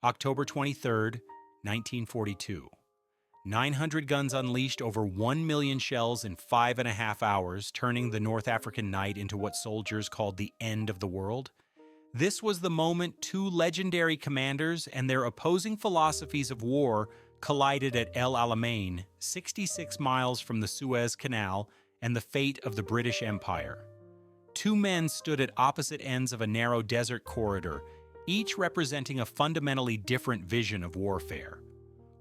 October 23, 1942. 900 guns unleashed over 1 million shells in 5.5 hours, turning the North African night into what soldiers called the end of the world. This was the moment two legendary commanders and their opposing philosophies of war collided at El Alamein, 66 miles from the Suez Canal and the fate of the British Empire. Two men stood at opposite ends of a narrow desert corridor, each representing a fundamentally different vision of warfare.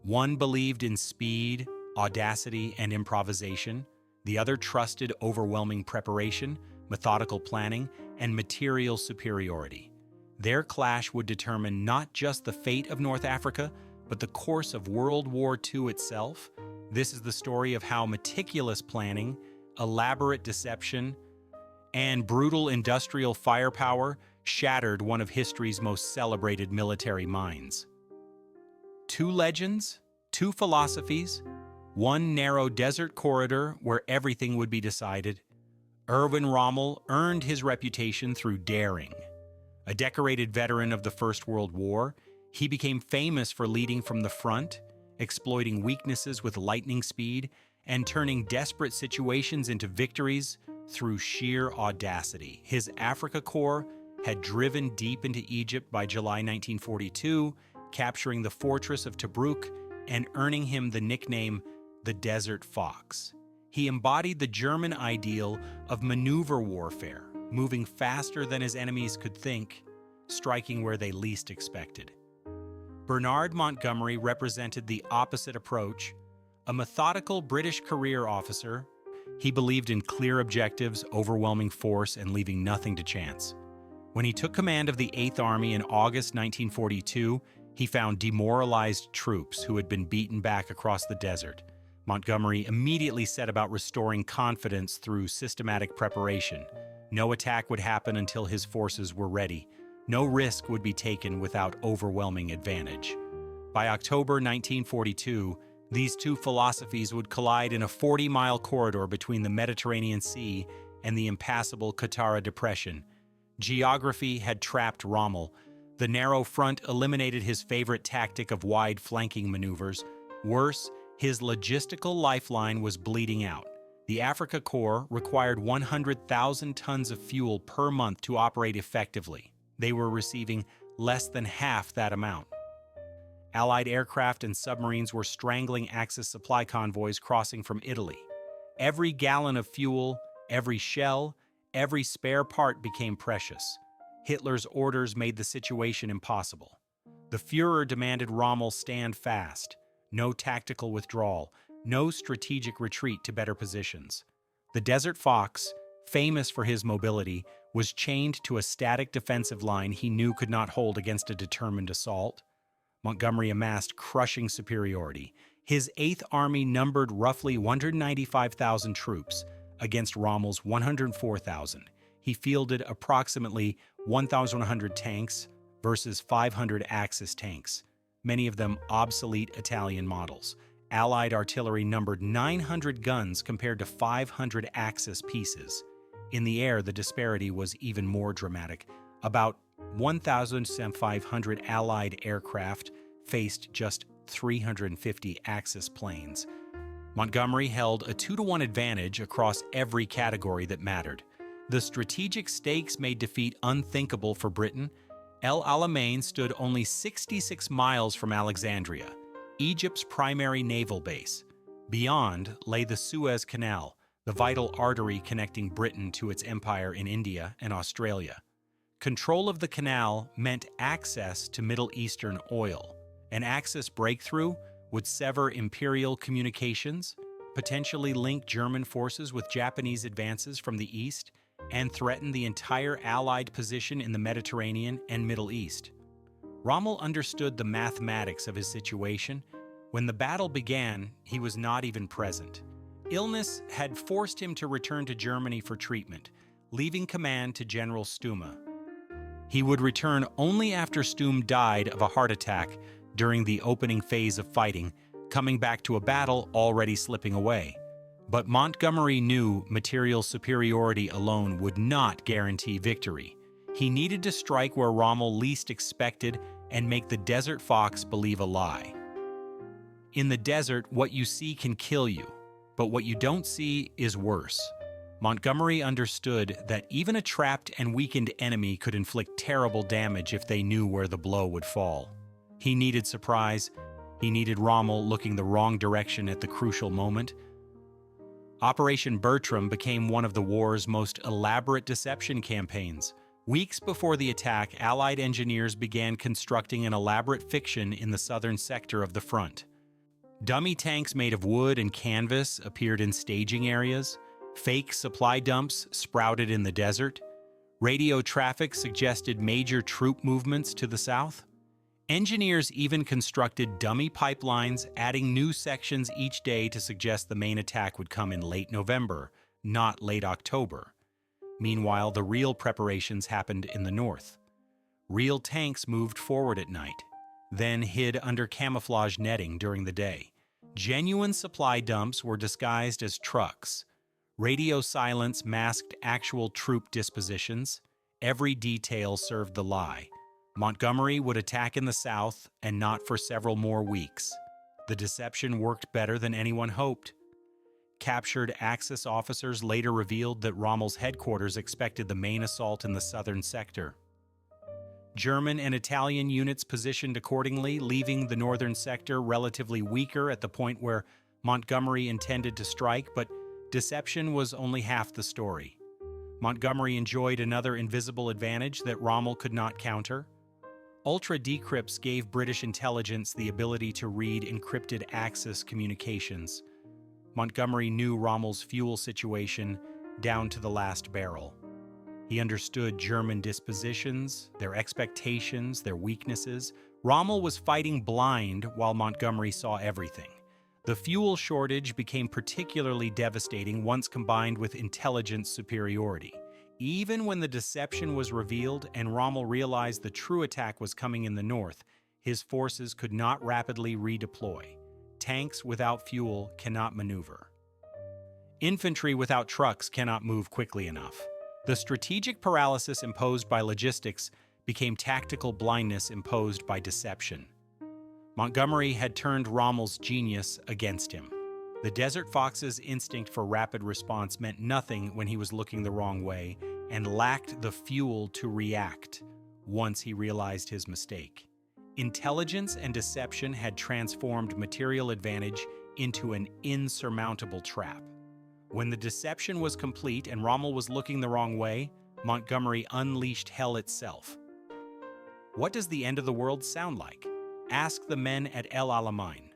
One believed in speed, audacity, and improvisation. The other trusted overwhelming preparation, methodical planning, and material superiority. Their clash would determine not just the fate of North Africa, but the course of World War II itself. This is the story of how meticulous planning, elaborate deception, and brutal industrial firepower shattered one of history's most celebrated military minds. Two legends, two philosophies, one narrow desert corridor where everything would be decided. Erwin Rommel earned his reputation through daring. A decorated veteran of the First World War, he became famous for leading from the front, exploiting weaknesses with lightning speed, and turning desperate situations into victories through sheer audacity. His Afrika Korps had driven deep into Egypt by July 1942, capturing the fortress of Tobruk and earning him the nickname the Desert Fox. He embodied the German ideal of maneuver warfare, moving faster than his enemies could think, striking where they least expected. Bernard Montgomery represented the opposite approach. A methodical British career officer, he believed in clear objectives, overwhelming force, and leaving nothing to chance. When he took command of the 8th Army in August 1942, he found demoralized troops who had been beaten back across the desert. Montgomery immediately set about restoring confidence through systematic preparation. No attack would happen until his forces were ready. No risk would be taken without overwhelming advantage. By October 1942, these two philosophies would collide in a 40-mile corridor between the Mediterranean Sea and the impassable Qattara Depression. Geography had trapped Rommel. The narrow front eliminated his favorite tactic of wide flanking maneuvers. Worse, his logistical lifeline was bleeding out. The Afrika Korps required 100,000 tons of fuel per month to operate effectively. They were receiving less than half that amount. Allied aircraft and submarines were strangling Axis supply convoys crossing from Italy. Every gallon of fuel, every shell, every spare part became precious. Hitler's orders made the situation impossible. The Führer demanded Rommel stand fast. No tactical withdrawal, no strategic retreat to better positions. The Desert Fox, famous for his mobility, was chained to a static defensive line he knew could not hold against a determined assault. Montgomery amassed crushing superiority. His 8th Army numbered roughly 195,000 troops against Rommel's 104,000. He fielded approximately 1,100 tanks versus 500 Axis tanks, many of them obsolete Italian models. Allied artillery numbered 900 guns compared to 500 Axis pieces. In the air, the disparity was even more dramatic. About 1,500 Allied aircraft faced just 350 Axis planes. Montgomery held a 2-to-1 advantage across every category that mattered. The strategic stakes made defeat unthinkable for Britain. El Alamein stood only 66 miles from Alexandria, Egypt's primary naval base. Beyond lay the Suez Canal, the vital artery connecting Britain to its empire in India and Australia. Control of the canal meant access to Middle Eastern oil. An Axis breakthrough would sever imperial communications, potentially link German forces with Japanese advances from the east, and threaten the entire Allied position in the Mediterranean and Middle East. Rommel understood the mathematics of his situation. When the battle began, he was not even present. Illness had forced him to return to Germany for treatment, leaving command to General Stumme. He would return only after Stumme died of a heart attack during the opening phase of fighting, coming back to a battle already slipping away. But Montgomery knew material superiority alone would not guarantee victory. He needed to strike where Rommel least expected and make the desert fox believe a lie. In the desert, what you see can kill you, but what you don't see is worse. Montgomery understood that even a trapped and weakened enemy could inflict terrible damage if they knew where the blow would fall. He needed surprise. He needed Rommel looking the wrong direction at the crucial moment. Operation Bertram became one of the war's most elaborate deception campaigns. Weeks before the attack, Allied engineers began constructing an elaborate fiction in the southern sector of the front. Dummy tanks made of wood and canvas appeared in staging areas. Fake supply dumps sprouted in the desert. Radio traffic suggested major troop movements to the south. Engineers even constructed dummy pipelines, adding new sections each day to suggest the main attack would come in late November, not late October. Meanwhile, the real preparations happened in the north. Real tanks moved forward at night, then hid under camouflage netting during the day. Genuine supply dumps were disguised as trucks. Radio silence masked actual troop dispositions. Every detail served the lie. Montgomery would attack in the south, and not for several more weeks. The deception worked better than anyone hoped. Captured Axis officers later revealed that Rommel's headquarters expected the main assault in the southern sector. German and Italian units positioned accordingly, leaving the northern sector relatively weaker at the point where Montgomery intended to strike, but deception was only half the story. Montgomery enjoyed another invisible advantage that Rommel could not counter. Ultra-decrypts gave British intelligence the ability to read encrypted Axis communications. Montgomery knew Rommel's fuel situation down to the last barrel. He understood German dispositions, their expectations, their weaknesses. Rommel was fighting blind while Montgomery saw everything. The fuel shortage became particularly devastating once combined with intelligence superiority. Even when the deception was revealed and Rommel realized the true attack was coming in the north, his forces could not rapidly redeploy. Tanks without fuel cannot maneuver. Infantry without trucks cannot move quickly enough. The strategic paralysis imposed by logistics became tactical blindness imposed by deception. Montgomery had turned Rommel's genius against him. The Desert Fox's instinct for rapid response meant nothing when he was looking the wrong way and lacked the fuel to react once he realized his mistake. Intelligence and deception had transformed material advantage into an insurmountable trap. When the deception was complete and Rommel was looking the wrong way, Montgomery unleashed hell itself. What does the end of the world sound like? Ask the men at El Alamein.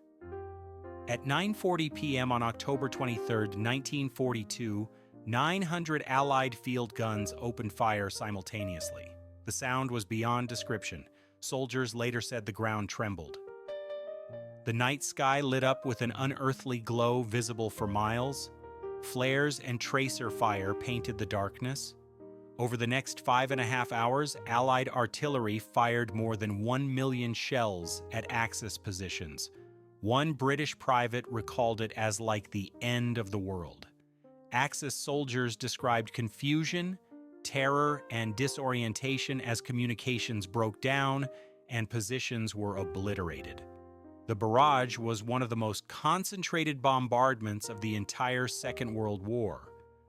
At 9:40 p.m. on October 23, 1942, 900 Allied field guns opened fire simultaneously. The sound was beyond description. Soldiers later said the ground trembled. The night sky lit up with an unearthly glow visible for miles. Flares and tracer fire painted the darkness. Over the next 5.5 hours, Allied artillery fired more than 1 million shells at Axis positions. One British private recalled it as like the end of the world. Axis soldiers described confusion, terror, and disorientation as communications broke down and positions were obliterated. The barrage was one of the most concentrated bombardments of the entire Second World War.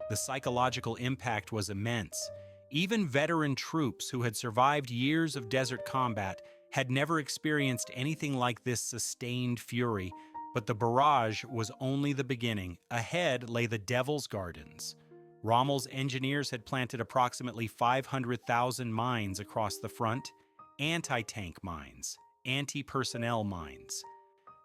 The psychological impact was immense. Even veteran troops who had survived years of desert combat had never experienced anything like this sustained fury, but the barrage was only the beginning. Ahead lay the Devil's Gardens. Rommel's engineers had planted approximately 500,000 mines across the front, anti-tank mines, anti-personnel mines.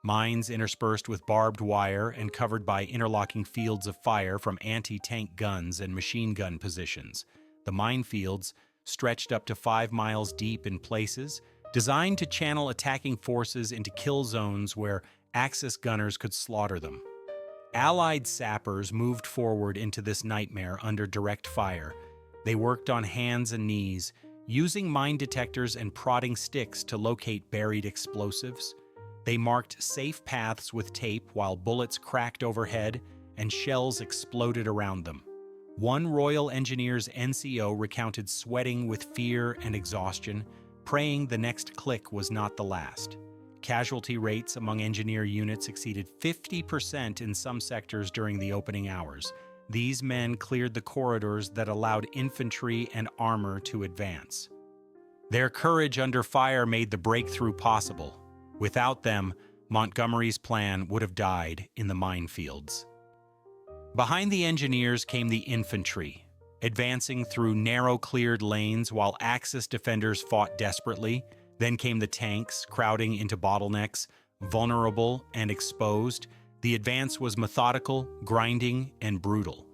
Mines interspersed with barbed wire and covered by interlocking fields of fire from anti-tank guns and machine gun positions. The minefields stretched up to 5 miles deep in places, designed to channel attacking forces into kill zones where Axis gunners could slaughter them. Allied sappers moved forward into this nightmare under direct fire. They worked on hands and knees, using mine detectors and prodding sticks to locate buried explosives. They marked safe paths with tape while bullets cracked overhead and shells exploded around them. One Royal Engineers NCO recounted sweating with fear and exhaustion, praying the next click was not the last. Casualty rates among engineer units exceeded 50% in some sectors during the opening hours. These men cleared the corridors that allowed infantry and armor to advance. Their courage under fire made the breakthrough possible. Without them, Montgomery's plan would have died in the minefields. Behind the engineers came the infantry, advancing through narrow cleared lanes while Axis defenders fought desperately. Then came the tanks, crowding into bottlenecks, vulnerable and exposed. The advance was methodical, grinding, and brutal.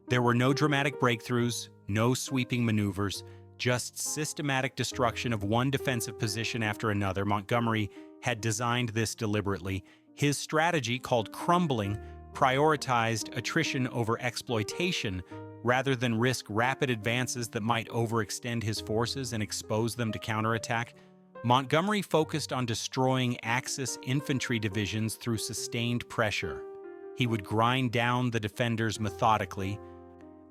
There were no dramatic breakthroughs, no sweeping maneuvers, just systematic destruction of one defensive position after another. Montgomery had designed this deliberately. His strategy, called crumbling, prioritized attrition over exploitation rather than risk rapid advances that might overextend his forces and expose them to counterattack. Montgomery focused on destroying Axis infantry divisions through sustained pressure. He would grind down the defenders methodically,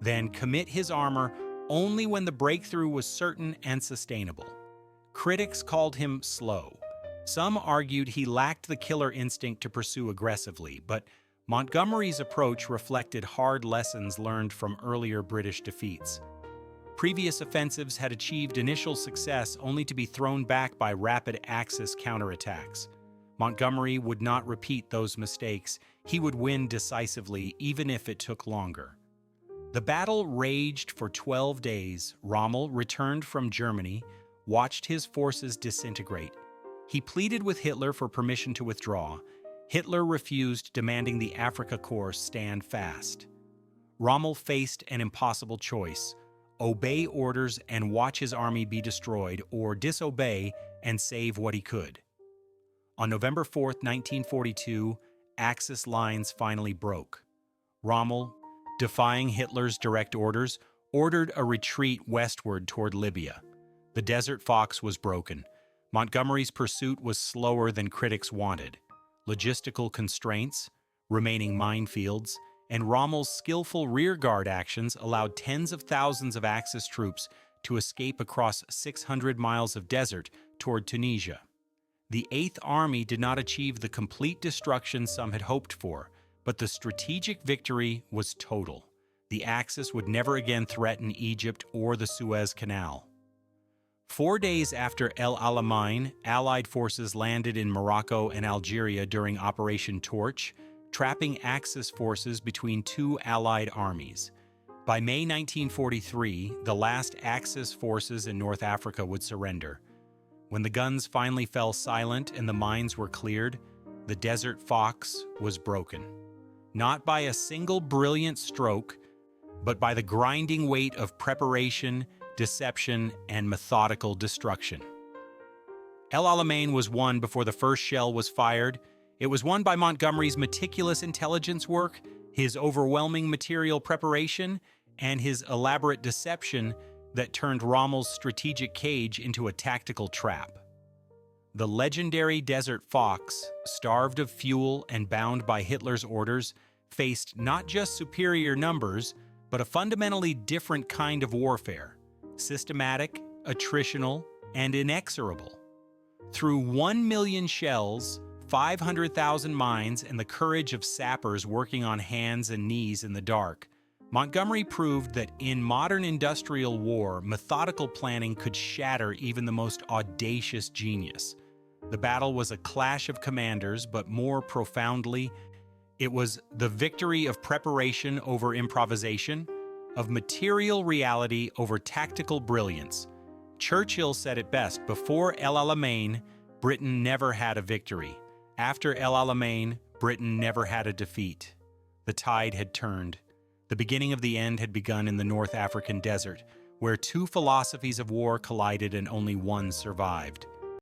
then commit his armor only when the breakthrough was certain and sustainable. Critics called him slow. Some argued he lacked the killer instinct to pursue aggressively, but Montgomery's approach reflected hard lessons learned from earlier British defeats. Previous offensives had achieved initial success only to be thrown back by rapid Axis counterattacks. Montgomery would not repeat those mistakes. He would win decisively, even if it took longer. The battle raged for 12 days. Rommel, returned from Germany, watched his forces disintegrate. He pleaded with Hitler for permission to withdraw. Hitler refused, demanding the Afrika Korps stand fast. Rommel faced an impossible choice: obey orders and watch his army be destroyed, or disobey and save what he could. On November 4, 1942, Axis lines finally broke. Rommel, defying Hitler's direct orders, ordered a retreat westward toward Libya. The Desert Fox was broken. Montgomery's pursuit was slower than critics wanted. Logistical constraints, remaining minefields, and Rommel's skillful rearguard actions allowed tens of thousands of Axis troops to escape across 600 miles of desert toward Tunisia. The Eighth Army did not achieve the complete destruction some had hoped for, but the strategic victory was total. The Axis would never again threaten Egypt or the Suez Canal. 4 days after El Alamein, Allied forces landed in Morocco and Algeria during Operation Torch, trapping Axis forces between two Allied armies. By May 1943, the last Axis forces in North Africa would surrender. When the guns finally fell silent and the mines were cleared, the Desert Fox was broken. Not by a single brilliant stroke, but by the grinding weight of preparation, deception, and methodical destruction. El Alamein was won before the first shell was fired. It was won by Montgomery's meticulous intelligence work, his overwhelming material preparation, and his elaborate deception that turned Rommel's strategic cage into a tactical trap. The legendary Desert Fox, starved of fuel and bound by Hitler's orders, faced not just superior numbers, but a fundamentally different kind of warfare: systematic, attritional, and inexorable. Through 1 million shells, 500,000 mines, and the courage of sappers working on hands and knees in the dark, Montgomery proved that in modern industrial war, methodical planning could shatter even the most audacious genius. The battle was a clash of commanders, but more profoundly, it was the victory of preparation over improvisation, of material reality over tactical brilliance. Churchill said it best: before El Alamein, Britain never had a victory. After El Alamein, Britain never had a defeat. The tide had turned. The beginning of the end had begun in the North African desert, where two philosophies of war collided and only one survived.